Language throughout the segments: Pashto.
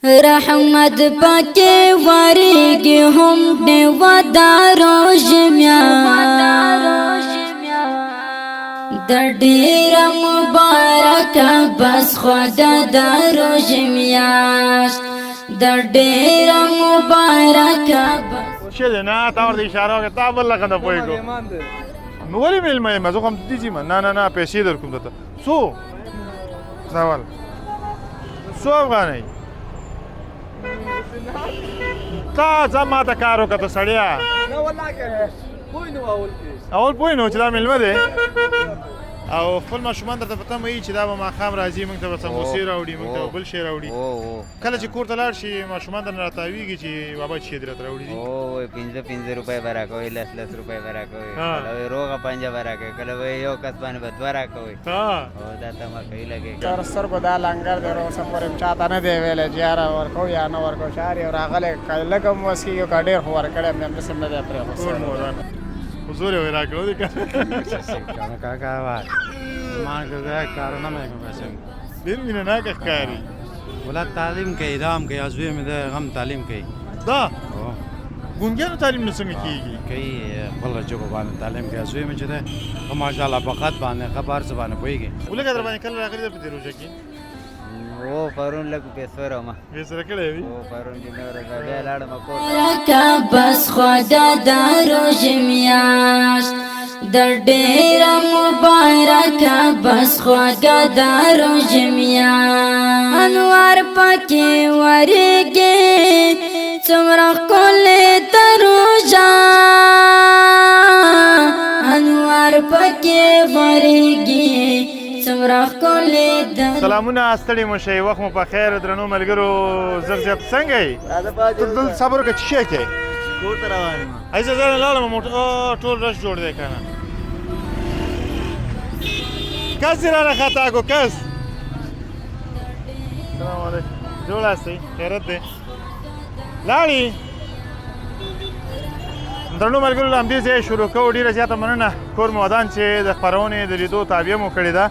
رحمت پکې ورېږي هم ډېوه دا روژمیا د ډېره مبارکه بس خواده دا روژمیاشت د ډېره مبارکه شه دی نه تا ورته اشاره وکړه تا بل لکه نه پوهېږو نو ولې مېلمه یم زه خو همدلته ځم نه پیسې در کوم درته څو سوال څو افغانۍ تا ځه ما ته کار وکړه ته سړیه اول پوه نه و چې دا مېلمه دی او خپل ماشومان درته په تمه وي چې دا به ماښام راځي موږ ته به سموسې راوړي موږ ته به بل شی راوړي کله چې کور ته لاړ شي ماشومان درنه راتاویږي چې بابا چې شی دې راته راوړي دي پنځه روپۍ به راکوئ لس روپۍ به راکوئ کله به روغه پنجه به راکوئ کله به یو کس باندې به دوه راکوئ دا تمکۍ لګېږي تر سترګو دا لنګر دی اوسه پورې چاته نه دی ویلی چې یاره ورکوو یا نه ورکوو چې هر یو راغلی که لږ هم وس کېږي که ډېر خو ورکړی هم همداسې نه دی پرېښود حضور یې راکړو دی کاکا ما کارونه مې کوم ډېر مینه ناکه ښکاري ولاد تعلیم کوي دا هم کوي زوی مې دی هم تعلیم کوي دا ګونګیانو تعلیم نه څنګه کېږي کوي خپل ژبه باندې تعلیم کوي زوی مې چې دی ښه ماشاءالله په خط باندې ښه په هر څه باندې پوهېږي ولږه در باندې کله راغلي ده په دې روژه کې پرون لږ پیسې راوړم سره کړی وي پرون چې مې ورځه بیا لاړم کور ته بس خواده دا روژه میاشت د ډېره مبارکه بس خواږه دا روژه میاشت انوار پکې ورېږي څومره ښکلې ده روژه انوار پکې ورېږي سلامونه ستړي مو شئ وخت مو په خیر درنو ملګرو زر زیات څنګه یې ته دلته صبر وکړه چې شی کوې کور ته روان یم ایسه زه لاړم ټول رش جوړ دی که نه کس دې رانه خطا کړو کس سلام علیکم جوړ هستئ خیرت دی لاړې درنو ملګرو له همدې ځایه شروع کوو ډېره زیاته مننه کور مو ودان چې د خپرونې د لیدو تابعه مو کړې ده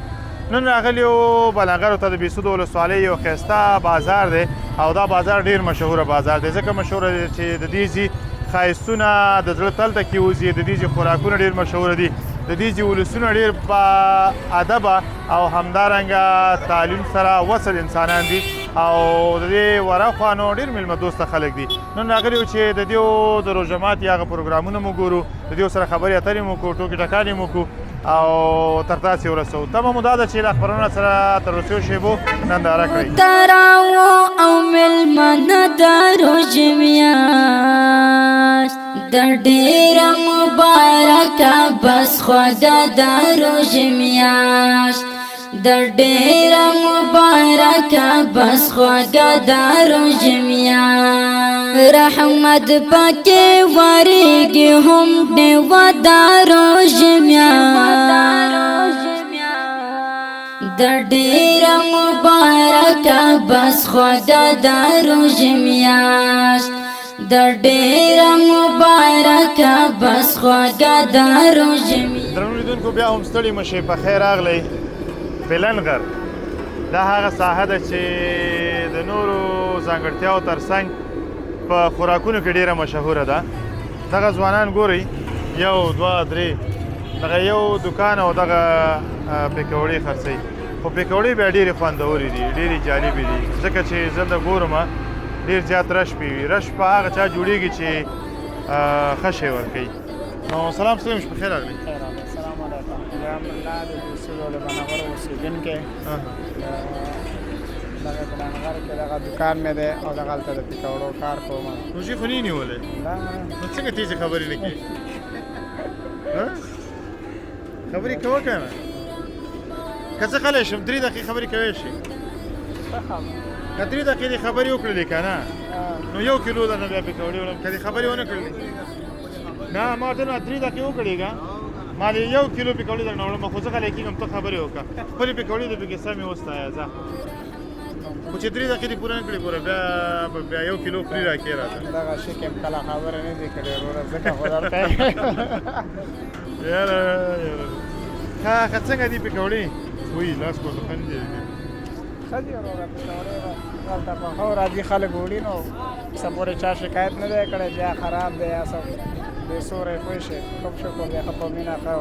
نن راغلي یو بلنګرو ته د بېسودو ولسوالۍ یو ښایسته بازار دی او دا بازار ډېر مشهوره بازار دی ځکه مشهوره دی چې د دې ځي ښایستونه د زړه تل ته کېوځي د دې ځي خوراکونه ډېر مشهوره دي د دې ځي ولسونه ډېر باادبه او همدارنګه تعلیم سره وصل انسانان دي او د دې ورهخوا نو ډېر میلمه دوسته خلک دي نن راغلي یو چې د دې د روژه ماتي هغه پروګرامونه مو ګورو د دې سره خبرې اترې مو کوو ټوکې ټکالې مو کوو او تر تاسې ورسوو تمه مو دا ده چې له خپرونه سره تر اوسېو شیبو ننداره کړئ تراو او میلمانه د روژې میاشت د ډېره مبارکه بس خواده د روژې میاشت د ډېره مبارکه بس خواږه د روژې میاشت رحمت پکې ورېږي هم ډېوه دا روژې میاشت د ډېره مبارکه بس خواږه د روژې میاشت د ډېره مبارکه بس خواږه د روژې میاشت درنو لیدونکو بیا هم ستړي مه شئ په خیر راغلی بلنغر دا هغه ساحه ده چې د نورو ځانګړتیاو ترڅنګ په خوراکونو کې ډېره مشهوره ده دغه ځوانان ګورئ یو دوه درې دغه یو دوکان او دغه پکوړې خرڅوي خو پکوړې بیا ډېرې خوندورې دي ډېرې جالبې دي ځکه چې زه د ګورم ډېر زیات رش پې وي رش په هغه چا جوړېږي چې ښه شی ورکوي نو سلام ستړی مو شي په خیر راغلی الحمدلله د بېسودو د بنغر اوسېدونکی دغه بنغر کې دغه دوکان مې دی او دغلته د پکوړو کار کوم روژې خو نه یې نیولې نو څنګه تېزې خبرې نه کوې خبرې کوه که نه که زه غلی شم 3 دقیقې خبرې کوی شي که 3 دقیقې دې خبرې وکړلې که نه نو 1 کیلو درنه بیا پکوړې وړم که دې خبرې ونه کړلې نه ما ورته 3 دقیقې وکړې ما دې 1 کیلو پکوړې درنه وړم خو زه غلی کېږم ته خبرې وکړه خپلې پکوړې دې پکې سمې وستایه ځه خو چې 3 دقیقې دې پوره نه کړې ګوره بیا 1 کیلو فري راکړې راته دغه شي کې هم کله خبره نه دي کړې وروره ځکه خو درته یاره ښه څنګه دي پکوړې وایي لاس په ښه نه دي ښه دي وروره پکوړې به دلته پخو راځي خلک وړي نو څه پورې چا شکایت نه دی کړی چې یا خراب دی یا څه بې سوری پوه شئ ښه شکر دی ښه په مینه ښه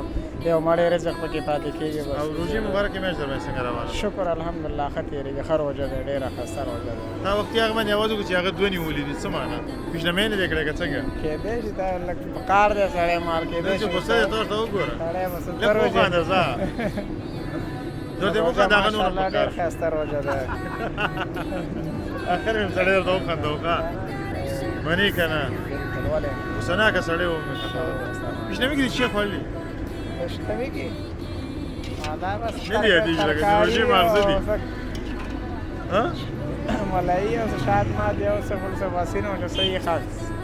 یو مړی رزق پکې پاتې کېږي بس او روژې مبارکې میاشت درباندې څنګه روانه شکر الحمدلله ښه تېرېږي ښه روژه دی ډېره ښایسته روژه دی دا وختي هغه باندې اواز وکړو چې هغه دوه نیولي دي څه معنا پیشنمې نه دی کړی که څنګه کېدای شي دا لږ په کار دی سړی مال کېدای چې شي غوسه دی ته ورته وګوره سړی به څه لږ وخانده ځه زه دې وخانده هغه نور ماشاءالله په کار ډېر ښایسته روژه دی اخر مې سړی ورته وخانده وښه منې که نه بلکل ولې غوسناکه سړی و پیشنمې کې دې چې خوړلي پښتوي کې دا بس نه دی یادېږي لکه د روژې ماغزه دي ملایي او شاید ما دی او څه بل څه واسینه او صحیح خاص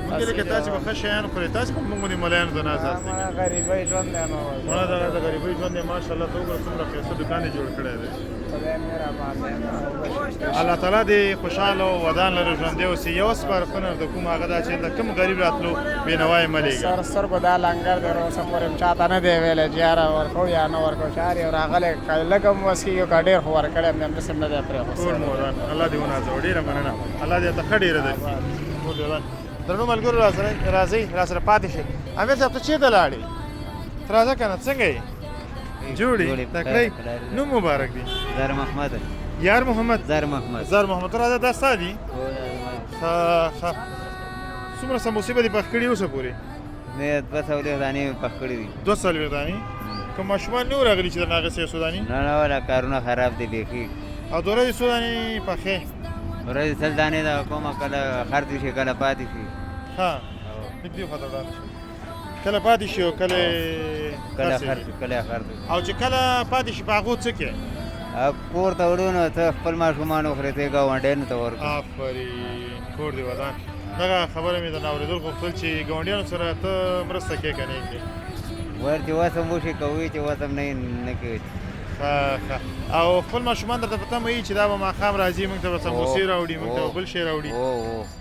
مونږ لکه تاسې به ښه شیان خورئ تاسې هم موږ د ملایانو ته ناز یاستئ غریبۍ ژوند دی نو مړه دغه د غریبۍ ژوند دی ماشاءالله ته وګوره څومره ښایسته دوکان یې جوړ کړی دی خدای مهربان دی الله تعالی دې خوشحاله او ودان لرو ژوندی اوسي یو سپارښتنه د کوم هغه دا چې د کوم غریب راتلو بېنوا یې مه لېږه سر سترګو دا لنګر دی نو اوسه پورې م چاته نه دی ویلی چې یاره ورکوو یا نه ورکوو چار یې راغلی که لږ هم وس کېږي که ډېر خو ورکړی م همداسې هم نه دی پرېښود ټول موران الله دې ونازوه ډېره مننه الله دې ته ښه ډېره درکړي ټول ودان درنو ملګرو راځئ راسره پاتې شئ امیر صاحب ته چېرته لاړې ته راځه که نه څنګه یې جوړې تکړی نوم مبارک دی زر محمد یار محمد زر محمد زر محمد ته راځه دا ستا دي ښه ښه څومره سموسې به دې پخ کړي اوسه پورې مې 200 دانې پخ کړي دي 200 دانې که ماشومان نه و راغلي چې درنه هغسې څو دانې نه نه ولا کارونه خراب دي بیخي او د ورځې څو دانې پخې ورځې 100 دانې دا کومه کله خرڅ شي کله پاتې شي ښه نږدې خواته ولاړ شو کله پاتې شي او کله خرڅ کله خرڅ او چې کله پاتې شي په هغو څه کې کور ته وړو نو ته خپل ماشومان وخورې ته ګاونډیانو ته ورکړه آفرین کور دې ودان دغه خبره مې درنه اورېدل غوښتل چې ګاونډیانو سره ته مرسته کوې که نه یې کوې ور چې وسم وشي کوي چې وسم نه کوي ښه او خپل ماشومان درته په تمه وي چې دا به ماښام راځي موږ ته به سموسې راوړي موږ ته به بل شی راوړي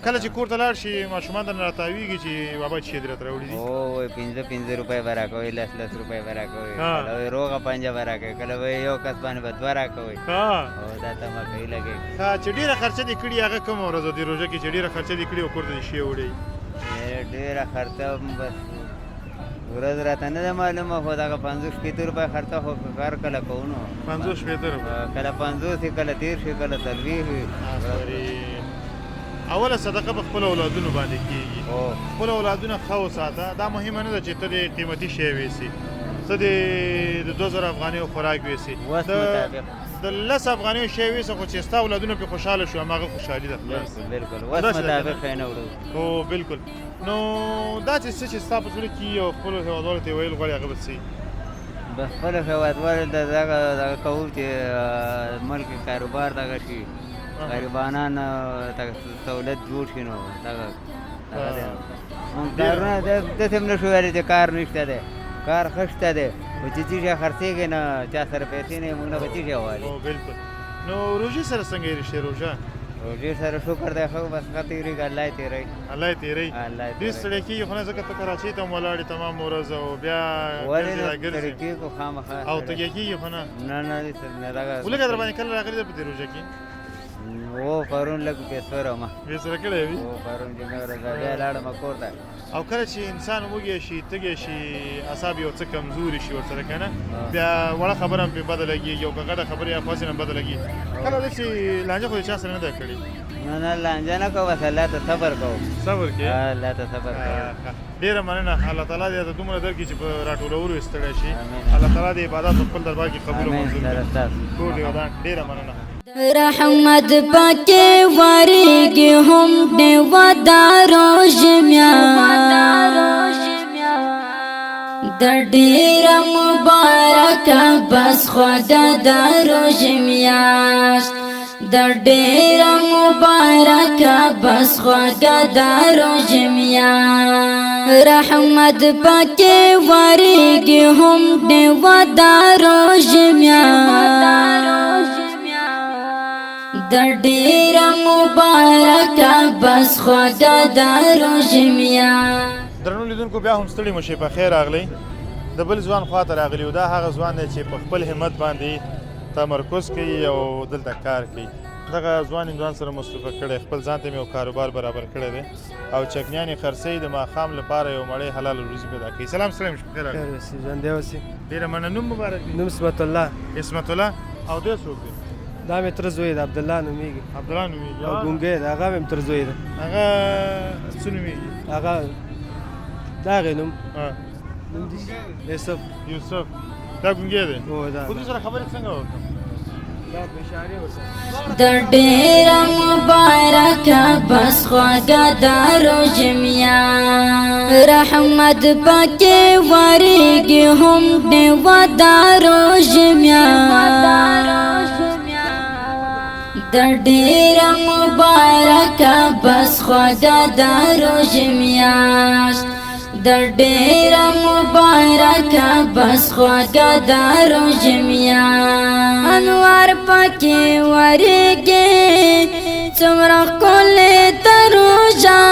کله چې کور ته لاړ شي ماشومان درنه راتاویږي چې بابا چې شی دې راته راوړي دي 15 روپۍ به راکوئ 10 روپۍ به راکوئ کله وایي روغه پنجه به راکوئ کله وایي یو کس باندې به 2 راکوئ او دا تمه کوي لګي ښه چې ډېره خرچه دې کړي هغه کومه ورځ دې روژه کې چې ډېره خرچه دې کړي او کور ته دې شی وړئ ډېره خرچه بس ورځ راته نه ده معلومه خو دغه 50-60 روپۍ خرڅه خو کار کله کوو نو 50-60 روپۍ کله 50 کله 30 کله 40 اوله صدقه په خپل اولادونو باندې کېږي خپل اولادونه ښه وساته دا مهمه نه ده چې ته دې قیمتي شی ویسي ته دې د 2000 افغانیو خوراک ویسي د 10 افغانیو شی ویسه خو چې ستا اولادونه پرې خوشحاله شو هماغه خوشحالي ده بالکل وس مطابق یې نه وړو هو بالکل نو دا چې څه چې ستا په زړه کې او خپلو هېوادوالو ته یې ویل غواړې هغه به څه به خپلو هېوادوالو ته دغه کوو چې ملک کاروبار دغه شي غریبانان سهولت جوړ شي نو دغه مونږ کارونه داسې هم نه شو ویلی چې کار نشته دی کار ښه شته دی خو چې څه شی خرڅېږي نه چا سره پیسې نه وي مونږ نه به څه شی غواړي بالکل نو روژې سره څنګه یې رښتې روژه روژې سره شکر دی ښه بس ښه تېرېږي الله یې تېروي الله یې تېروي ډېر ستړی کېږي خو نه ځکه ته کراچۍ ته هم ولاړې تمام ورځ او بیا ولې نه ستړی کېږو خامخا او تږی کېږي خو نه نه دغه ولږه در باندې کله راغلې ده په دې روژه کې و پرون لږ پیسو راوړم بېسره کړی وي پرون جمعه ورځ بیا لاړم کور ته او کله چې انسان وږی شي تږی شي اعصاب یو څه کمزوري شي ورسره که نه بیا وړه خبره هم پرې بده لګېږي او که غټه خبره یا خواسې نه بده لګي کله داسې لانجه خو د چا سره نه ده کړې نه لانجه نه کوو بس الله ته صبر کوو صبر کې الله ته صبر کوو ډېره مننه الله تعالی دې ته دومره درکړي چې په راټولولو یې ستړی شي الله تعالی دې عبادت په خپل دربار کې قبول او منظور کړي ټول یې ودان ډېره مننه رحمت پاکي واريږي هم دې ودا روزمیا د ډېر مبارک بس خدا د روزمیا د ډېر مبارک بس خدا د روزمیا رحمت پاکي واريږي هم دې ودا روزمیا د ډېر مبارک بس خدا د روزمیا درنو لیدونکو بیا هم ستړي مو شئ په خیر راغلی د بل ځوان خواته راغلی و دا هغه ځوان دی چې په خپل همت باندې تمرکز کوي او دلته کار کوي. دغه ځوان هندوان سره مصروفه کړی، خپل ځان ته مې یو کاروبار برابر کړی دی او چکنیانې خرڅوي د ماښام لپاره یو مړی حلال روزي پیدا کوي. سلام سلام خیر اوسې، ژوندی اوسې. ډېره مننه. نوم مبارک دی؟ نوم عصمت الله. عصمت الله. او دی څوک دی؟ دا مې تره زوی دی، عبدالله نومېږي. عبدالله نومېږي. او ګونګی دی، هغه مې تره زوی دی. هغه څه نومېږي؟ هغه د هغې نوم نوم دې یوسف. یوسف. دا ګونګی دی؟ هو دا. خو دوی سره خبرې څنګه وکړم؟ د ډېر مبارکه بس خواږه د روژمیا رحمت پکې ورېږي هم ډېوه د روژمیا د ډېر مبارکه بس خواږه د روژمیا د ډېر مبارکه بس خواږه د روژمیا انوار پکې ورېږي څومره ښکلې د روژه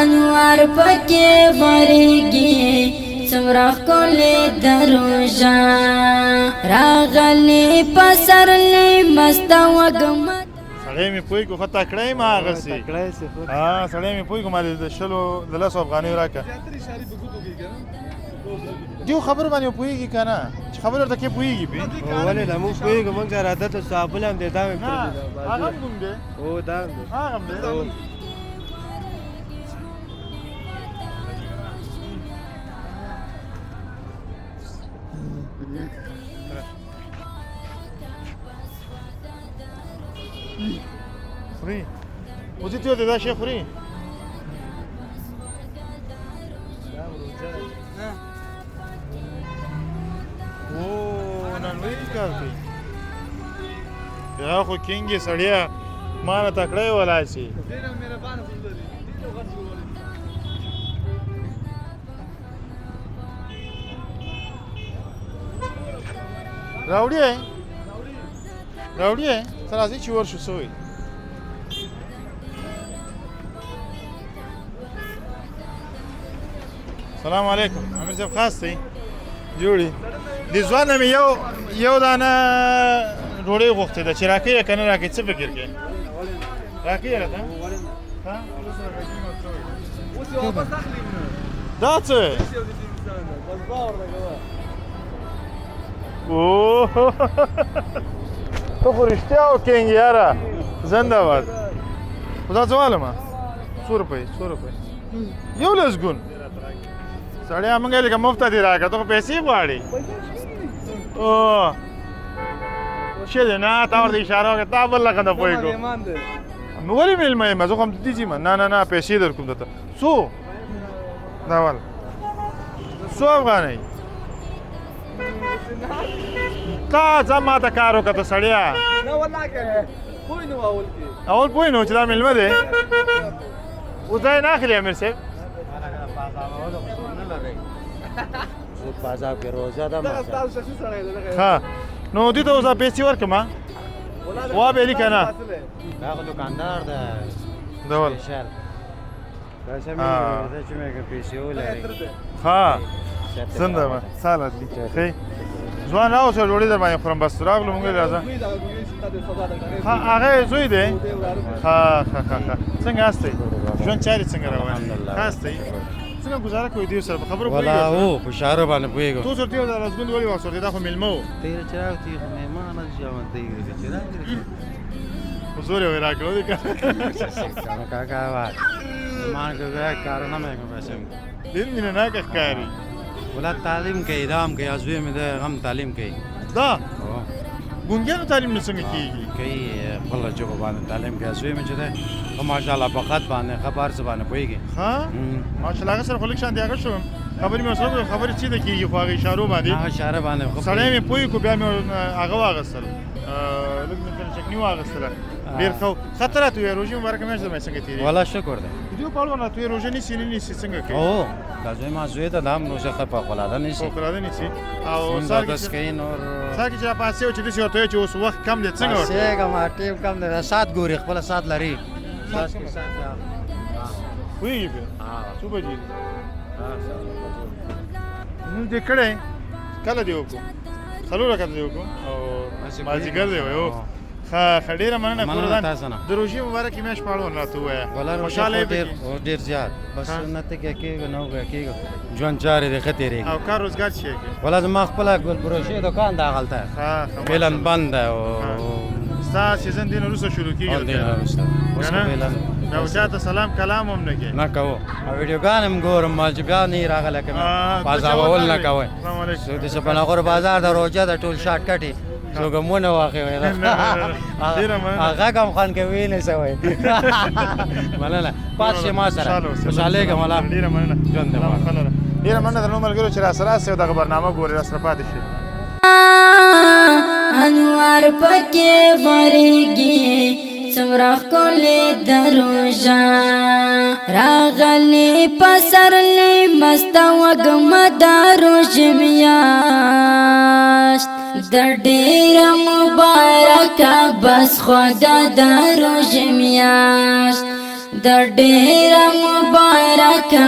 انوار پکې ورېږي څومره ښکلې د روژه راغلې پسرلې مسته وږمه سړی مې پوهېږو ښه تکړه یم هغسې. سړی مې پوهېږو ما د 10 افغانیو راکړه. دیو خبرو باندې پوهېږي که نه چې خبرې ورته کې پوهېږي پې ولې دا موږ پوهېږو، موږ سره عادت و صحابل هم دی. دا مې نه هغه هم کوم دی؟ هو دا هم دی. هغه هم دی. خوري وزې ته دا شی خوري؟ نن ورځې کار کوي. یا خو کینګ یې سړیه ما نه تکړه یې ولاړ شي. راوړی یې ته راځئ چې ورشو څه وایي. سلام علیکم. امیر صاحب خاص دی جوړي د ځوان مې یو دانه ډوډۍ غوښتې ده چې راکوي که نه راکوي څه فکر کوې؟ راکوي راته دا څه ته خو رښتیا وکېنګ یاره زنده باد. خو دا څه والمه 100 روپۍ یو لسګون سړیا موږ لکه مفته دې راکړه ته خو پیسې غواړې. ښه دی نه تا ورته اشاره وکړه تا بل لکه نه پوهېږو نو ولې مېلمه یم زه خو همدلته ځم. نه پیسې در کوم درته څو دا واله 100 افغانۍ. تا ځه ما ته کار وکړه ته سړیا. اول پوه نه و چې دا مېلمه دی اوس ځای نه اخلي امیر صاحب. بازار کې روزه ده ها نو دې ته اوس پیسې ورکړم وا به لیکه نه دا خو دکاندار دی ډول پیسې مې چې مې پیسې ولري. ها څنګه ما سالات دي ښه ځوان راوځه ډوډۍ در باندې خورم بس راغلو مونږ راځه. ها هغه زوی دی. ها څنګه یاستئ؟ ژوند چارې څنګه روانې دي؟ ښه یاستئ؟ څنګه ګزاره کوئ دوی سره په خبرو پوهېږئ؟ ولا هو په اشاره باندې پوهېږم. تو سره یو لسګون ولې واخیستو دا خو مېلمه و. تېره چې راغلې خو مېهمانه چې راغلې خو زور یې راکړو دی که کاکا وا مان که کارونه مې کوم پیسې ډېر مینه ناکه ښکاري. ولاد تعلیم کوي دا هم کوي زوی مې دی هم تعلیم کوي. دا ګونګیانو تعلیم نه څنګه کېږي؟ کوي خپله ژبه باندې تعلیم کوي زوی مې چې دی ښه ماشاءالله په خط باندې ښه په هر څه باندې پوهېږي. ها ماشاءالله هغه سره خو لږ شانتې هغه شوم خبرې مې ورسره وکړې خبرې څه ده کېږي خو هغه اشارو باندې هغه اشاره باندې سړی مې پوه کړو بیا مې هغه واخیستل لږ مې ترې چکني واخیستله ډېر ښه ښه ته راته ووایه روژې مبارکه میاشت درباندې څنګه تېرېږي؟ والله شکر دی. دوی په اړه راته ووایه روژه نیسي نه نیسي څنګه کوي؟ هو دا زوی ما زوی ته دا هم روژه ښه فوقالعاده نیسي فوقالعاده نیسي او اودس کوي نور سهار کې چې راپاڅې و چې داسې ورته وایي چې اوس وخت کم دی څنګه ورته پاڅېږم ټیم کم دی ساعت ګوري خپله ساعت لري پوهېږي پرې څو بجې دي؟ نن دې کړی کله دې وکړو؟ څلور رکعته دی وکړو او مازدیګر دی وایو ښه ډېره مننه مننه قربان تاسو نه. د روژې مبارکې میاشت په اړوند راته ووایه ولا خوشحاله یې ډیر زیات بس نه ته کېږي نو کېږي ژوند چارې د خطرې او کار روزګار څه کوي ولا زما خپل ګل بروشي دکان دا غلطه ښه بیلن بند ده او ستا سیزن دین وروسته شروع کېږي او دین وروسته اوس که نه؟ بیلن بیا و چاته سلام کلام هم نه کوې نه کوو او ویډیوګان هم ګورم مال چې بیا نه راغله کوم بازارول نه کوي السلام علیکم سو د سپناغور بازار د روجا د ټول شارټ کټي څوګمونه واخی وای ډېره مننه. هغه کوم خان کې وینې سوي مننه پاتې ما سره خوشاله کوم الله ډېره مننه ژوند دې الله خلره ډېره مننه درنو ملګرو چې راسره راسئ او دغه برنامه ګورئ راسره پاتې شئ انوار پکې غوړېږي څومره ښکلې دروژه راغلې پسرلې مسته وږمه د روژې میاشت د ډېره مبارکه بس خوږه د روژې میاشت د ډېره مبارکه